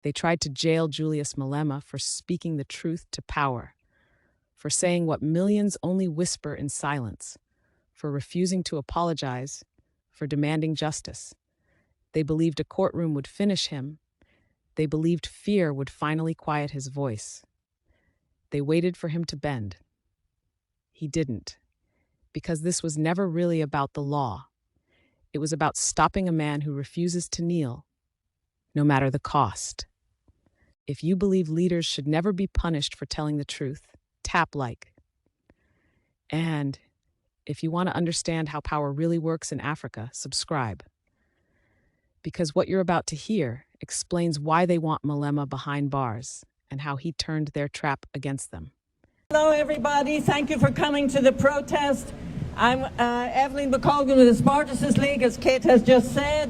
They tried to jail Julius Malema for speaking the truth to power, for saying what millions only whisper in silence, for refusing to apologize, for demanding justice. They believed a courtroom would finish him. They believed fear would finally quiet his voice. They waited for him to bend. He didn't, because this was never really about the law. It was about stopping a man who refuses to kneel, no matter the cost. If you believe leaders should never be punished for telling the truth, tap like. And if you want to understand how power really works in Africa, subscribe. Because what you're about to hear explains why they want Malema behind bars and how he turned their trap against them. Hello, everybody. Thank you for coming to the protest. I'm Evelyn McColgan with the Spartacus League, as Kate has just said.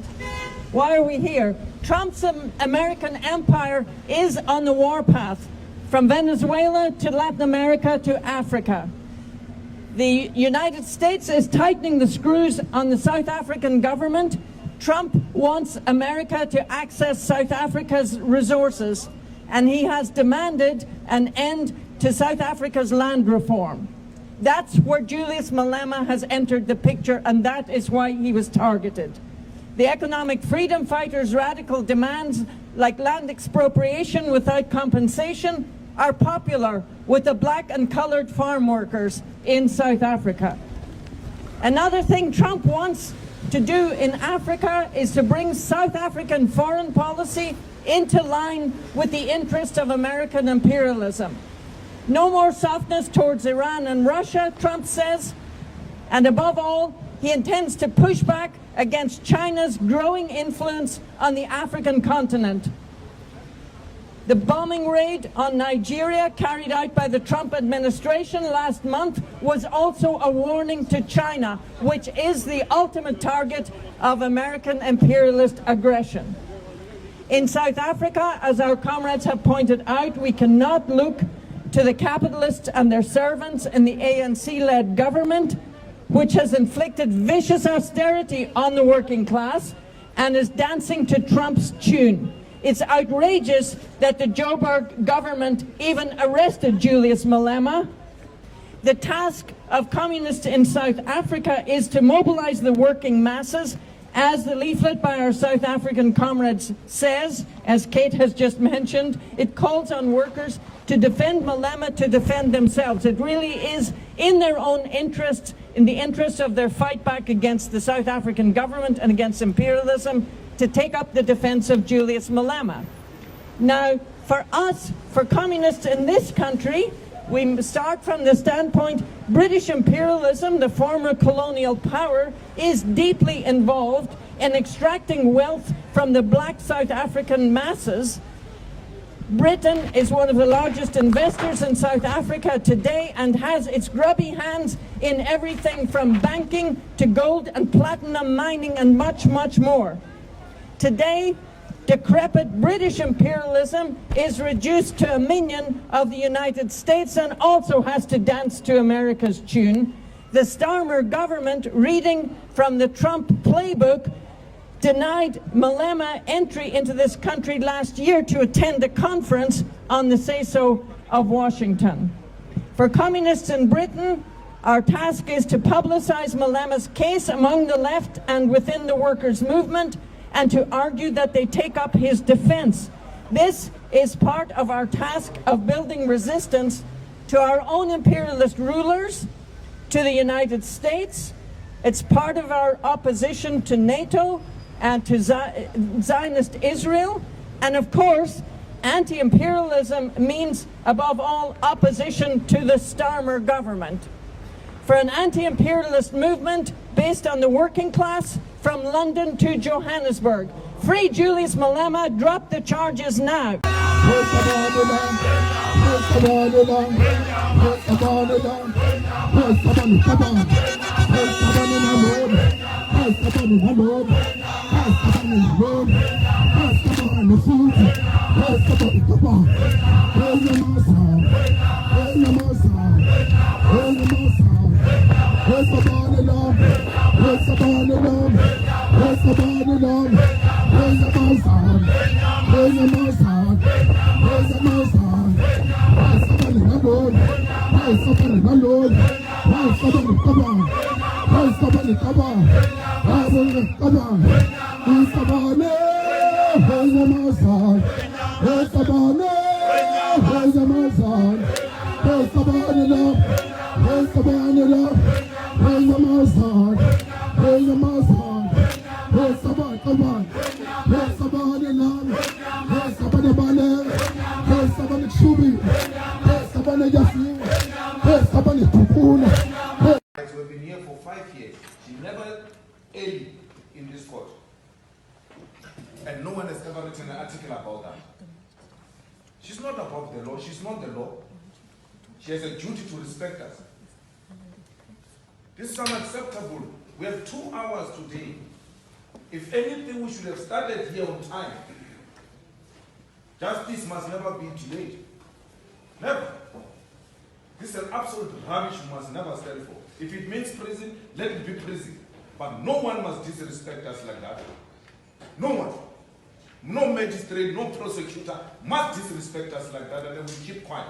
Why are we here? Trump's American empire is on the warpath, from Venezuela to Latin America to Africa. The United States is tightening the screws on the South African government. Trump wants America to access South Africa's resources, and he has demanded an end to South Africa's land reform. That's where Julius Malema has entered the picture, and that is why he was targeted. The economic freedom fighters' radical demands, like land expropriation without compensation, are popular with the black and colored farm workers in South Africa. Another thing Trump wants to do in Africa is to bring South African foreign policy into line with the interest of American imperialism. No more softness towards Iran and Russia, Trump says, and above all, he intends to push back against China's growing influence on the African continent. The bombing raid on Nigeria carried out by the Trump administration last month was also a warning to China, which is the ultimate target of American imperialist aggression. In South Africa, as our comrades have pointed out, we cannot look to the capitalists and their servants in the ANC-led government, which has inflicted vicious austerity on the working class and is dancing to Trump's tune. It's outrageous that the Joburg government even arrested Julius Malema. The task of communists in South Africa is to mobilize the working masses, as the leaflet by our South African comrades says, as Kate has just mentioned. It calls on workers to defend Malema, to defend themselves. It really is in their own interest, in the interest of their fight back against the South African government and against imperialism, to take up the defense of Julius Malema. Now, for us, for communists in this country, we start from the standpoint British imperialism, the former colonial power, is deeply involved in extracting wealth from the black South African masses. Britain is one of the largest investors in South Africa today and has its grubby hands in everything from banking to gold and platinum mining and much, much more. Today, decrepit British imperialism is reduced to a minion of the United States and also has to dance to America's tune. The Starmer government, reading from the Trump playbook, denied Malema entry into this country last year to attend a conference on the say-so of Washington. For communists in Britain, our task is to publicize Malema's case among the left and within the workers' movement, and to argue that they take up his defense. This is part of our task of building resistance to our own imperialist rulers, to the United States. It's part of our opposition to NATO and to Zionist Israel. And of course, anti-imperialism means, above all, opposition to the Starmer government. For an anti-imperialist movement based on the working class, from London to Johannesburg. Free Julius Malema, drop the charges now. Raise the bar, come on. Come on. He's come on. Hold your mouth on. Hold come on. Hold your mouth on. Hold come on up. Hold come on up. Hold your mouth on. Hold your mouth on. Hold come on. Come on. Hold come on up. Hold come on the banner. Hold come on the chubby. Hold come on the yafu. Hold come on the kupuna. We've been here for 5 years. She never ailed in this court. And no one has ever written an article about that. She's not above the law. She's not the law. She has a duty to respect us. This is unacceptable. We have 2 hours today. If anything, we should have started here on time. Justice must never be delayed. Never. This is an absolute rubbish we must never stand for. If it means prison, let it be prison. But no one must disrespect us like that. No one. No magistrate, no prosecutor must disrespect us like that, and then we keep quiet.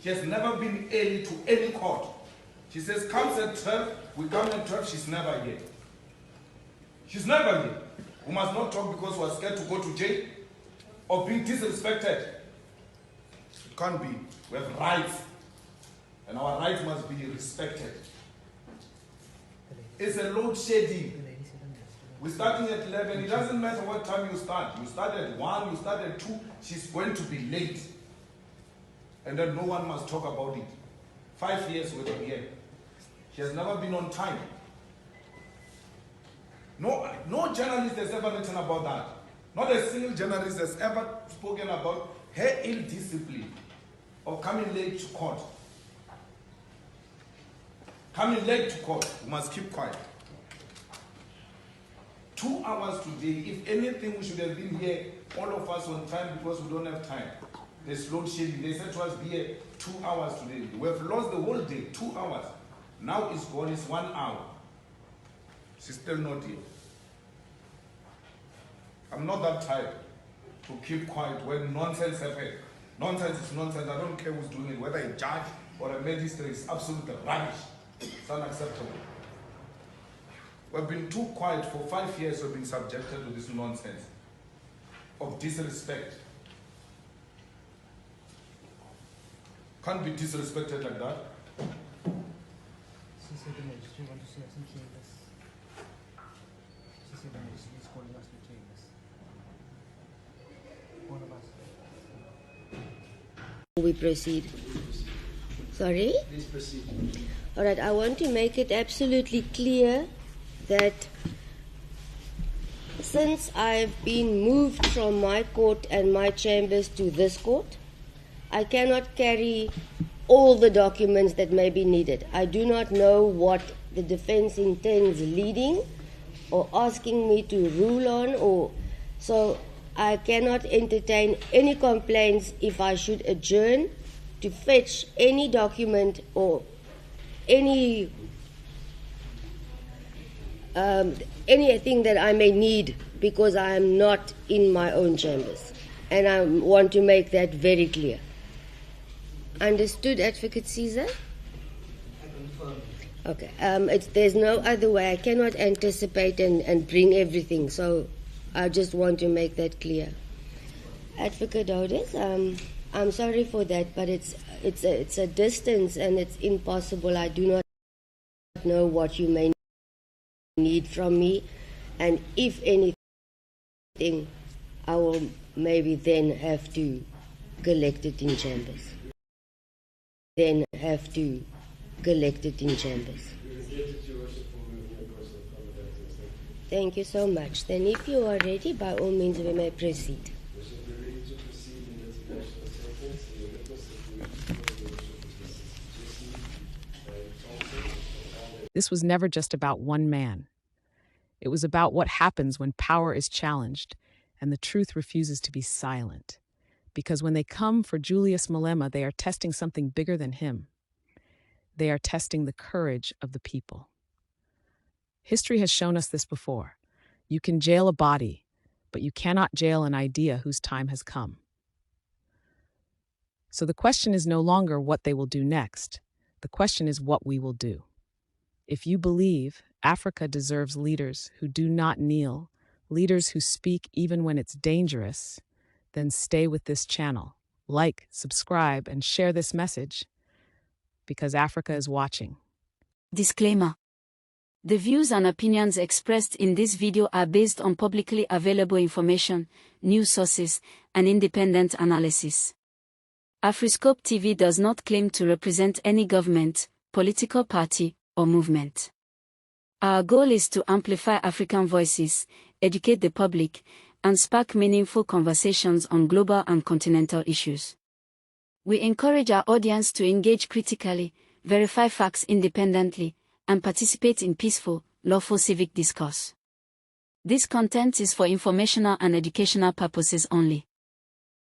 She has never been early to any court. She says, comes at 12, we come at 12, she's never here. She's never here. We must not talk because we're scared to go to jail or being disrespected. It can't be. We have rights, and our rights must be respected. It's a load shedding. We're starting at 11. It doesn't matter what time you start. You start at 1, you start at 2. She's going to be late. And then no one must talk about it. 5 years we've been here. She has never been on time. No journalist has ever written about that. Not a single journalist has ever spoken about her ill discipline of coming late to court. Coming late to court, we must keep quiet. 2 hours today. If anything, we should have been here, all of us on time, because we don't have time. There's load shedding. They said to us, be here 2 hours today. We have lost the whole day, 2 hours. Now it's gone, it's 1 hour. She's still not here. I'm not that tired to keep quiet when nonsense happens. Nonsense is nonsense. I don't care who's doing it, whether a judge or a magistrate. It's absolutely rubbish. It's unacceptable. We've been too quiet for 5 years. We've been subjected to this nonsense of disrespect. Can't be disrespected like that. She said the magistrate want to see us in chambers. She said the magistrate is calling us to chambers. All of us. We proceed. Sorry? Please proceed. All right, I want to make it absolutely clear that since I've been moved from my court and my chambers to this court, I cannot carry all the documents that may be needed. I do not know what the defense intends leading or asking me to rule on, so I cannot entertain any complaints if I should adjourn to fetch any document or anything that I may need, because I am not in my own chambers. And I want to make that very clear. Understood, Advocate Caesar? I confirm. Okay. There's no other way. I cannot anticipate and bring everything, so I just want to make that clear. Advocate Otis, I'm sorry for that, but it's a distance and it's impossible. I do not know what you may need from me, and if anything, I will maybe then have to collect it in chambers. Thank you so much. Then if you are ready, by all means we may proceed. This was never just about one man. It was about what happens when power is challenged and the truth refuses to be silent. Because when they come for Julius Malema, they are testing something bigger than him. They are testing the courage of the people. History has shown us this before. You can jail a body, but you cannot jail an idea whose time has come. So the question is no longer what they will do next. The question is what we will do. If you believe Africa deserves leaders who do not kneel, leaders who speak even when it's dangerous, then stay with this channel. Like, subscribe, and share this message, because Africa is watching. Disclaimer. The views and opinions expressed in this video are based on publicly available information, news sources, and independent analysis. Afriscope TV does not claim to represent any government, political party, or movement. Our goal is to amplify African voices, educate the public, and spark meaningful conversations on global and continental issues. We encourage our audience to engage critically, verify facts independently, and participate in peaceful, lawful civic discourse. This content is for informational and educational purposes only.